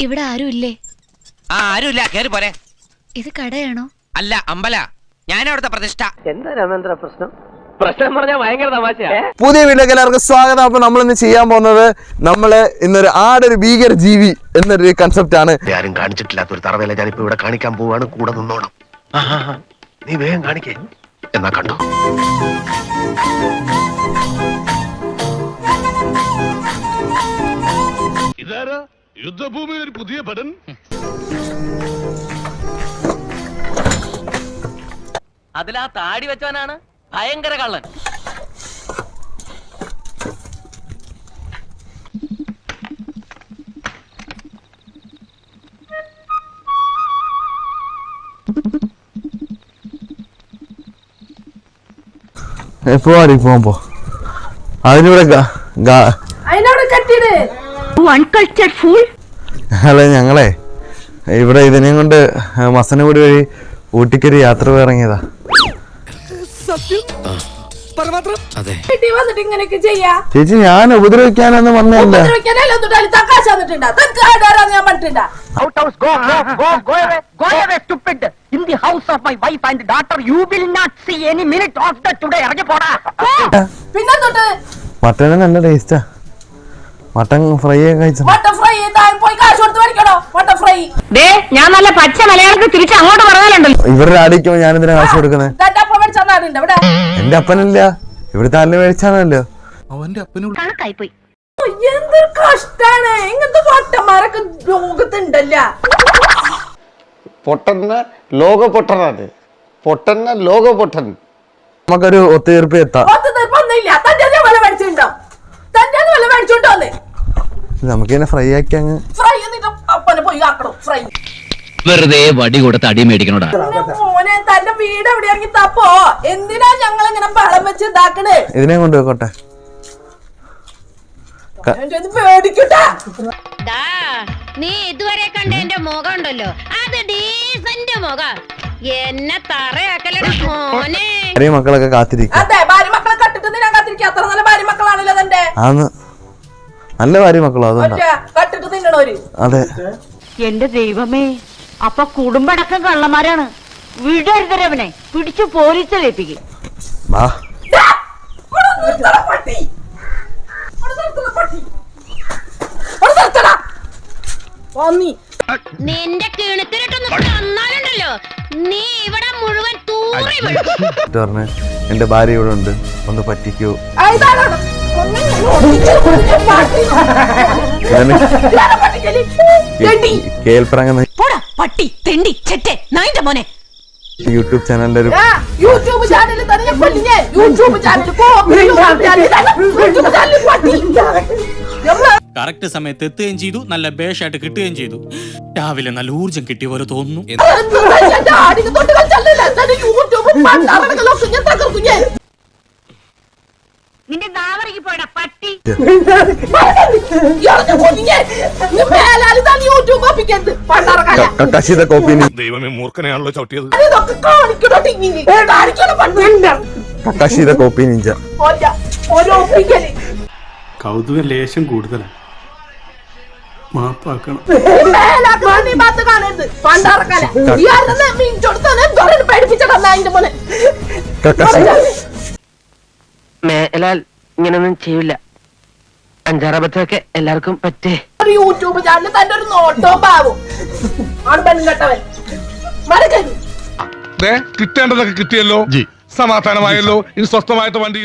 ഇവിടെ ആരും ഇല്ലേ? ആരുമില്ല, കേറി പോരെ. ഇത് കടയാണോ? അല്ല, അമ്പല. ഞാനവിടുത്തെ പ്രതിഷ്ഠ. എന്താ രാമേന്ദ്ര പ്രശ്നം? പ്രശ്നം പറഞ്ഞാൽ ഭയങ്കര തമാശയാ. പുതിയ വീഡിയോക്ക് എല്ലാവർക്കും സ്വാഗതം. അപ്പൊ നമ്മൾ ഇന്ന് ചെയ്യാൻ പോകുന്നത് ഇന്നൊരു ആടൊരു ഭീകര ജീവി എന്നൊരു കൺസെപ്റ്റ് ആണ്. ആരും കാണിച്ചിട്ടില്ലാത്ത ഒരു തറവേല ഞാനിപ്പോ ഇവിടെ കാണിക്കാൻ പോവാണ്. കൂടെ നിന്നോണം. നീ വേഗം കാണിക്കേ എന്നാ കണ്ടോ. ഇതാരാ യുദ്ധഭൂമിയിൽ ഒരു പുതിയ പടൻ? അതിലാ താടി വെച്ചവനാണ് ഭയങ്കര കള്ളൻ. പോകുമ്പോ അതിനൂടെ അല്ല, ഞങ്ങളെ ഇവിടെ ഇതിനെയും കൊണ്ട് മസനഗുഡി വഴി ഊട്ടിക്കൊരു യാത്ര ഇറങ്ങിയതാ. ചേച്ചി, ഞാൻ ഉപദ്രവിക്കാനൊന്നും വന്നതല്ല. മട്ടന് നല്ല ടേസ്റ്റാ. മട്ടൻ ഫ്രൈ കഴിച്ചു. ഞാൻ നല്ല പച്ച മലയാളത്തിൽ തിരിച്ച് അങ്ങോട്ട് പറഞ്ഞാലുണ്ടല്ലോ. ഇവരുടെ അടിക്കുമ്പോ ഞാൻ എന്തിനാ കാശ് കൊടുക്കുന്നത്? എന്റെ അപ്പനില്ല, ഇവിടുത്തെ അല്ല മേടിച്ചാണല്ലോ. അവന്റെ അപ്പനോട് കണക്കായിപ്പോയി. എന്തൊരു കഷ്ടാണ്. ഇങ്ങനത്തെ പൊട്ടന്മാരൊക്കെ ലോകത്തുണ്ടല്ല. പൊട്ടന്ന ലോക പൊട്ടനാണ്. പൊട്ടന്ന ലോക പൊട്ടൻ. നമുക്കൊരു ഒത്തുതീർപ്പ് എത്താം. നമുക്കിങ്ങനെ ഫ്രൈ ആക്കി അങ്ങ് വെറുതെ വടി കൊടുത്ത് അടി മേടിക്കണോടാ. മോനെ, തന്റെ വീട് എവിടെയാണെങ്കിൽ തപ്പോ. എന്തിനാ ഞങ്ങൾ ഇങ്ങനെ ബളം വെച്ച് ഇതാക്കണേ? ഇതിനെ കൊണ്ടുപോയിക്കോട്ടെ. നീ ഇതുവരെ കണ്ട എന്റെ മുഖം ഉണ്ടല്ലോ, അത് ഡീസന്റ് മുഖം. എന്നെ തറയാക്കലട മോനെ. ഭാര്യ മക്കളൊക്കെ കാത്തിരിക്കും. അതെ, ഭാര്യ മക്കളെ കട്ടിട്ട് ഞാൻ കാത്തിരിക്കും. അത്ര നല്ല ഭാര്യ മക്കളാണല്ലോ തന്റെ. ആന്ന്, നല്ല ഭാര്യ മക്കളോ? അതുകൊണ്ടാ കട്ടിട്ട് തിന്നണോര്. അതെ. എന്റെ ദൈവമേ, അപ്പൊ കുടുംബടക്കം കള്ളന്മാരാണ്. വിടരുതരവനെ പിടിച്ചു പോലീസിലേപ്പിക്കും. നിന്റെ കിണത്തിലിട്ടൊന്ന് തന്നാലുണ്ടല്ലോ, നീ ഇവിടെ മുഴുവൻ തൂറി വീഴും. എന്റെ ഭാര്യ ഇവിടെ ഉണ്ട്, ഒന്ന് പറ്റിക്കോ. പട്ടി തെണ്ടി ചെറ്റെ നായിന്റെ മോനെ. യൂട്യൂബ് ചാനലിന്റെ ഒരു യൂട്യൂബ് ചാനൽ കറക്റ്റ് സമയത്ത് എത്തുകയും ചെയ്തു. നല്ല ബേഷായിട്ട് കിട്ടുകയും ചെയ്തു. രാവിലെ നല്ല ഊർജം കിട്ടിയ പോലെ തോന്നുന്നു. നിന്റെ നാവറിക്ക് പോയടാ പട്ടി. ദൈവമേ, മൂർഖനെയാണല്ലോ ചവിട്ടിയത്. കൗതുക ലേശം കൂടുതലാണ്. മാപ്പാക്കണം. മേലാൽ ഇങ്ങനൊന്നും ചെയ്യില്ല. അഞ്ചാറബത്തൊക്കെ എല്ലാവർക്കും പറ്റേ. യൂട്യൂബ് ചാനൽ തന്റെ ഒരു നോട്ടോ പാവും കേട്ടവൻ. കിട്ടേണ്ടതൊക്കെ കിട്ടിയല്ലോ, സമാധാനമായല്ലോ. ഇനി സ്വസ്ഥമായിട്ട് വണ്ടി